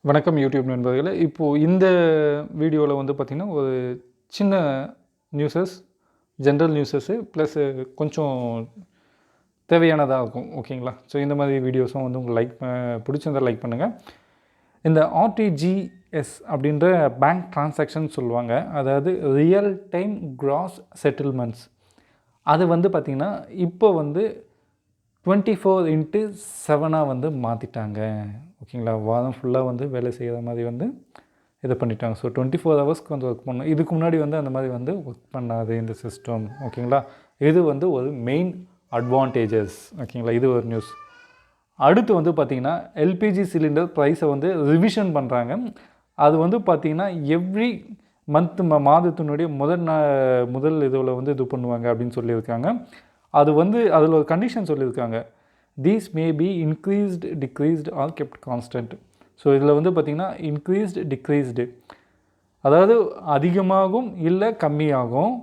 வணக்கம் யூடியூப் நண்பர்களே. இப்போது இந்த வீடியோவில் வந்து பார்த்திங்கன்னா ஒரு சின்ன நியூஸஸ், ஜென்ரல் நியூஸஸ்ஸு ப்ளஸ் கொஞ்சம் தேவையானதாக இருக்கும். ஓகேங்களா? ஸோ இந்த மாதிரி வீடியோஸும் வந்து உங்களுக்கு பிடிச்சிருந்தால் லைக் பண்ணுங்கள். இந்த ஆர்டிஜிஎஸ் அப்படின்ற பேங்க் ட்ரான்சாக்ஷன் சொல்லுவாங்க. அதாவது ரியல் டைம் கிராஸ் செட்டில்மெண்ட்ஸ். அது வந்து பார்த்திங்கன்னா இப்போ வந்து 24/7 வந்து மாற்றிட்டாங்க. ஓகேங்களா? வாரம் ஃபுல்லாக வந்து வேலை செய்கிற மாதிரி வந்து இதை பண்ணிட்டாங்க. ஸோ 24 ஹவர்ஸ்க்கு வந்து ஒர்க் பண்ணணும். இதுக்கு முன்னாடி வந்து அந்த மாதிரி வந்து ஒர்க் பண்ணாது இந்த சிஸ்டம். ஓகேங்களா? இது வந்து ஒரு மெயின் அட்வான்டேஜஸ். ஓகேங்களா? இது ஒரு நியூஸ். அடுத்து வந்து பார்த்திங்கன்னா எல்பிஜி சிலிண்டர் ப்ரைஸை வந்து ரிவிஷன் பண்ணுறாங்க. அது வந்து பார்த்திங்கன்னா எவ்ரி மாதத்தினுடைய முதல் இதில் வந்து இது பண்ணுவாங்க அப்படின்னு சொல்லியிருக்காங்க. அது வந்து அதில் ஒரு கண்டிஷன் சொல்லியிருக்காங்க. These may be increased, decreased or kept constant. So இதில் வந்து பார்த்திங்கன்னா இன்க்ரீஸ்டு, டிக்ரீஸ்டு, அதாவது அதிகமாகும் இல்லை கம்மியாகும்,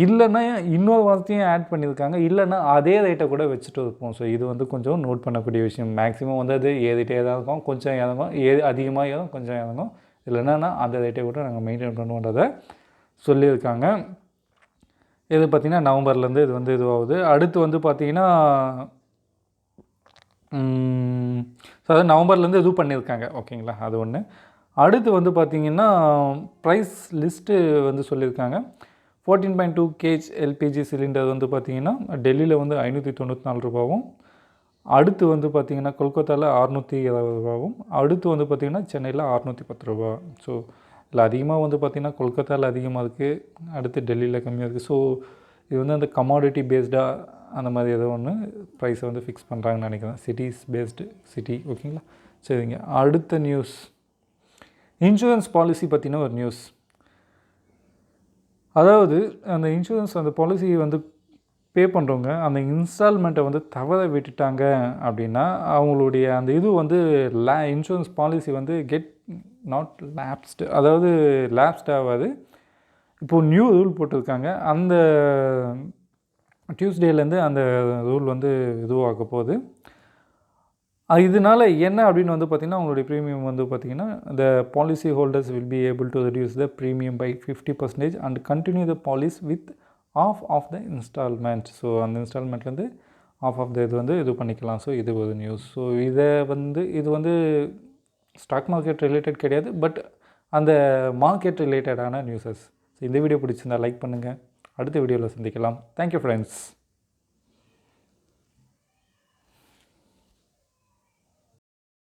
இல்லைன்னா இன்னொரு வார்த்தையும் ஆட் பண்ணியிருக்காங்க, இல்லைன்னா அதே ரேட்டை கூட வச்சுட்டு இருப்போம். ஸோ இது வந்து கொஞ்சம் நோட் பண்ணக்கூடிய விஷயம். மேக்ஸிமம் வந்து அது ஏறிட்டே தான் இருக்கும், கொஞ்சம் இறங்கும், அதிகமாக ஏறும், கொஞ்சம் இறங்கும், இல்லைன்னா அந்த ரேட்டை கூட நாங்கள் மெயின்டைன் பண்ணுவோன்றதை சொல்லியிருக்காங்க. இது பார்த்திங்கன்னா நவம்பர்லேருந்து இது வந்து இதுவாகுது. அடுத்து வந்து பார்த்திங்கன்னா அதாவது நவம்பர்லேருந்து இது பண்ணியிருக்காங்க. ஓகேங்களா? அது ஒன்று. அடுத்து வந்து பார்த்திங்கன்னா ப்ரைஸ் லிஸ்ட்டு வந்து சொல்லியிருக்காங்க. 14.2 kg எல்பிஜி சிலிண்டர் வந்து பார்த்திங்கன்னா டெல்லியில் வந்து 594 ரூபாவும், அடுத்து வந்து பார்த்திங்கன்னா கொல்கத்தாவில் 620 ரூபாவும், அடுத்து வந்து பார்த்திங்கன்னா சென்னையில் 610 ரூபா. ஸோ இதில் அதிகமாக வந்து பார்த்திங்கன்னா கொல்கத்தாவில் அதிகமாக இருக்குது, அடுத்து டெல்லியில் கம்மியாக இருக்குது. ஸோ இது வந்து அந்த கமாடிட்டி பேஸ்டாக அந்த மாதிரி ஏதோ ஒன்று ப்ரைஸை வந்து ஃபிக்ஸ் பண்ணுறாங்கன்னு நினைக்கிறேன். Cities based city. ஓகேங்களா? சரிங்க. அடுத்த நியூஸ் இன்சூரன்ஸ் பாலிசி பற்றின ஒரு நியூஸ். அதாவது அந்த இன்சூரன்ஸ் அந்த பாலிசி வந்து பே பண்ணுறவங்க அந்த இன்ஸ்டால்மெண்ட்டை வந்து தவற விட்டுட்டாங்க அப்படின்னா அவங்களுடைய அந்த இது வந்து இன்சூரன்ஸ் பாலிசி வந்து நாட் லேப்ஸ்டு, அதாவது லேப்ஸ்ட் ஆகாது. இப்போது நியூ ரூல் போட்டிருக்காங்க. அந்த டியூஸ்டேலேருந்து அந்த ரூல் வந்து இதுவாக போகுது. இதனால் என்ன அப்படின்னு வந்து பார்த்திங்கன்னா அவங்களுடைய ப்ரீமியம் வந்து பார்த்திங்கன்னா the policy holders will be able to reduce the premium by 50% and continue the policy with half of the installment. So அந்த இன்ஸ்டால்மெண்ட்லேருந்து half of the இது வந்து இது பண்ணிக்கலாம். ஸோ இது ஒரு நியூஸ். ஸோ இது வந்து ஸ்டாக் மார்க்கெட் ரிலேட்டட் கிடையாது, பட் அந்த மார்க்கெட் ரிலேட்டடான நியூஸஸ். ஸோ இந்த வீடியோ பிடிச்சிருந்தால் லைக் பண்ணுங்கள். அடுத்த வீடியோவில் சந்திக்கலாம். Thank you friends.